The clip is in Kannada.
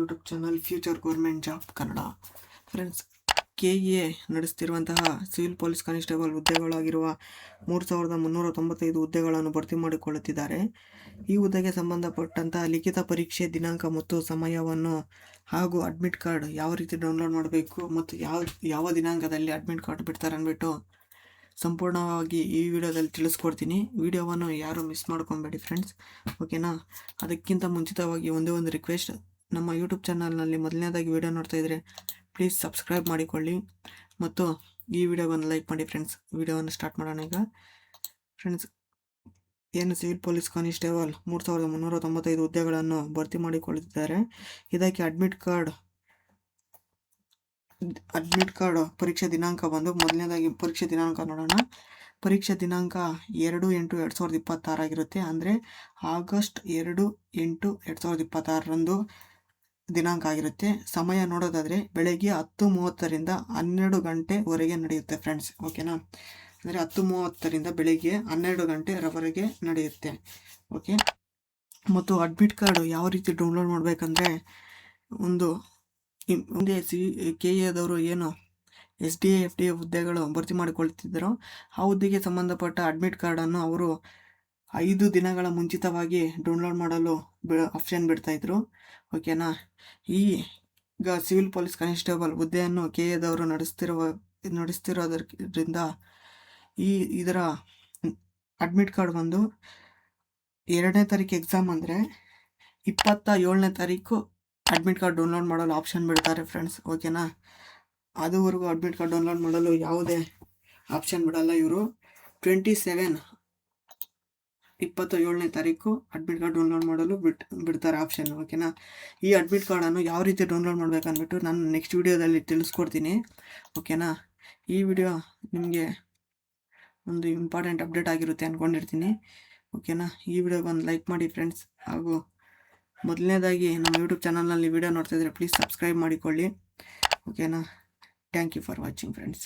YouTube channel future government job Kannada. Friends, K A ನಡೆಸುತ್ತಿರುವಂತಹ ಸಿವಿಲ್ ಪೊಲೀಸ್ ಕಾನಿಸ್ಟೇಬಲ್ ಹುದ್ದೆಗಳಾಗಿರುವ 3,395 ಹುದ್ದೆಗಳನ್ನು ಭರ್ತಿ ಮಾಡಿಕೊಳ್ಳುತ್ತಿದ್ದಾರೆ. ಈ ಹುದ್ದೆಗೆ ಸಂಬಂಧಪಟ್ಟಂತಹ ಲಿಖಿತ ಪರೀಕ್ಷೆ ದಿನಾಂಕ ಮತ್ತು ಸಮಯವನ್ನು ಹಾಗೂ ಅಡ್ಮಿಟ್ ಕಾರ್ಡ್ ಯಾವ ರೀತಿ ಡೌನ್ಲೋಡ್ ಮಾಡಬೇಕು ಮತ್ತು ಯಾವ ದಿನಾಂಕದಲ್ಲಿ ಅಡ್ಮಿಟ್ ಕಾರ್ಡ್ ಬಿಡ್ತಾರೆ ಅಂದ್ಬಿಟ್ಟು ಸಂಪೂರ್ಣವಾಗಿ ಈ ವಿಡಿಯೋದಲ್ಲಿ ತಿಳಿಸ್ಕೊಡ್ತೀನಿ. ವಿಡಿಯೋವನ್ನು ಯಾರು ಮಿಸ್ ಮಾಡ್ಕೊಬೇಡಿ ಫ್ರೆಂಡ್ಸ್, ಓಕೆನಾ. ಅದಕ್ಕಿಂತ ಮುಂಚಿತವಾಗಿ ಒಂದೇ ಒಂದು ರಿಕ್ವೆಸ್ಟ್, ನಮ್ಮ ಯೂಟ್ಯೂಬ್ ಚಾನಲ್ನಲ್ಲಿ ಮೊದಲನೇದಾಗಿ ವಿಡಿಯೋ ನೋಡ್ತಾ ಇದ್ದರೆ ಪ್ಲೀಸ್ ಸಬ್ಸ್ಕ್ರೈಬ್ ಮಾಡಿಕೊಳ್ಳಿ ಮತ್ತು ಈ ವಿಡಿಯೋವನ್ನು ಲೈಕ್ ಮಾಡಿ ಫ್ರೆಂಡ್ಸ್. ವಿಡಿಯೋವನ್ನು ಸ್ಟಾರ್ಟ್ ಮಾಡೋಣ ಈಗ. ಫ್ರೆಂಡ್ಸ್, ಏನು ಸಿವಿಲ್ ಪೊಲೀಸ್ ಕಾನಿಸ್ಟೇಬಲ್ 3,395 ಹುದ್ದೆಗಳನ್ನು ಭರ್ತಿ ಮಾಡಿಕೊಳ್ಳುತ್ತಿದ್ದಾರೆ. ಇದಕ್ಕೆ ಅಡ್ಮಿಟ್ ಕಾರ್ಡ್ ಪರೀಕ್ಷೆ ದಿನಾಂಕ ಬಂದು ಮೊದಲನೇದಾಗಿ ಪರೀಕ್ಷೆ ದಿನಾಂಕ ನೋಡೋಣ. ಪರೀಕ್ಷೆ ದಿನಾಂಕ 2/8/2026 ಆಗಿರುತ್ತೆ. ಅಂದರೆ ಆಗಸ್ಟ್ 2/8/2026 ದಿನಾಂಕ ಆಗಿರುತ್ತೆ. ಸಮಯ ನೋಡೋದಾದರೆ ಬೆಳಗ್ಗೆ 10:30ರಿಂದ 12 ಗಂಟೆವರೆಗೆ ನಡೆಯುತ್ತೆ ಫ್ರೆಂಡ್ಸ್, ಓಕೆನಾ. ಅಂದರೆ 10:30ರಿಂದ ಬೆಳಗ್ಗೆ 12 ಗಂಟೆವರೆಗೆ ನಡೆಯುತ್ತೆ, ಓಕೆ. ಮತ್ತು ಅಡ್ಮಿಟ್ ಕಾರ್ಡ್ ಯಾವ ರೀತಿ ಡೌನ್ಲೋಡ್ ಮಾಡಬೇಕಂದ್ರೆ, ಮುಂದೆ ಕೆ ಎದವರು ಏನು SDA FDA ಹುದ್ದೆಗಳು ಭರ್ತಿ ಮಾಡಿಕೊಳ್ಳುತ್ತಿದ್ದರೋ ಆ ಹುದ್ದೆಗೆ ಸಂಬಂಧಪಟ್ಟ ಅಡ್ಮಿಟ್ ಕಾರ್ಡನ್ನು ಅವರು 5 ದಿನಗಳ ಮುಂಚಿತವಾಗಿ ಡೌನ್ಲೋಡ್ ಮಾಡಲು ಆಪ್ಷನ್ ಬಿಡ್ತಾಯಿದ್ರು, ಓಕೆನಾ. ಈಗ ಸಿವಿಲ್ ಪೊಲೀಸ್ ಕಾನಿಸ್ಟೇಬಲ್ ಹುದ್ದೆಯನ್ನು ಕೆ ಎದವರು ನಡೆಸ್ತಿರೋದ್ರಿಂದ ಇದರ ಅಡ್ಮಿಟ್ ಕಾರ್ಡ್ ಬಂದು 2ನೇ ತಾರೀಕು ಎಕ್ಸಾಮ್ ಅಂದರೆ 27ನೇ ತಾರೀಕು ಅಡ್ಮಿಟ್ ಕಾರ್ಡ್ ಡೌನ್ಲೋಡ್ ಮಾಡಲು ಆಪ್ಷನ್ ಬಿಡ್ತಾರೆ ಫ್ರೆಂಡ್ಸ್, ಓಕೆನಾ. ಅದುವರೆಗೂ ಅಡ್ಮಿಟ್ ಕಾರ್ಡ್ ಡೌನ್ಲೋಡ್ ಮಾಡಲು ಯಾವುದೇ ಆಪ್ಷನ್ ಬಿಡಲ್ಲ ಇವರು. 27ನೇ ತಾರೀಕು ಅಡ್ಮಿಟ್ ಕಾರ್ಡ್ ಡೌನ್ಲೋಡ್ ಮಾಡಲು ಬಿಡ್ತಾರೆ ಆಪ್ಷನ್, ಓಕೆನಾ. ಈ ಅಡ್ಮಿಟ್ ಕಾರ್ಡನ್ನು ಯಾವ ರೀತಿ ಡೌನ್ಲೋಡ್ ಮಾಡಬೇಕಂದ್ಬಿಟ್ಟು ನಾನು ನೆಕ್ಸ್ಟ್ ವಿಡಿಯೋದಲ್ಲಿ ತಿಳಿಸ್ಕೊಡ್ತೀನಿ, ಓಕೆನಾ. ಈ ವಿಡಿಯೋ ನಿಮಗೆ ಒಂದು ಇಂಪಾರ್ಟೆಂಟ್ ಅಪ್ಡೇಟ್ ಆಗಿರುತ್ತೆ ಅಂದ್ಕೊಂಡಿರ್ತೀನಿ, ಓಕೆನಾ. ಈ ವಿಡಿಯೋಗೊಂದು ಲೈಕ್ ಮಾಡಿ ಫ್ರೆಂಡ್ಸ್. ಹಾಗೂ ಮೊದಲನೇದಾಗಿ ನಮ್ಮ ಯೂಟ್ಯೂಬ್ ಚಾನಲ್ನಲ್ಲಿ ವಿಡಿಯೋ ನೋಡ್ತಾಯಿದ್ರೆ ಪ್ಲೀಸ್ ಸಬ್ಸ್ಕ್ರೈಬ್ ಮಾಡಿಕೊಳ್ಳಿ, ಓಕೆನಾ. Thank you for watching friends.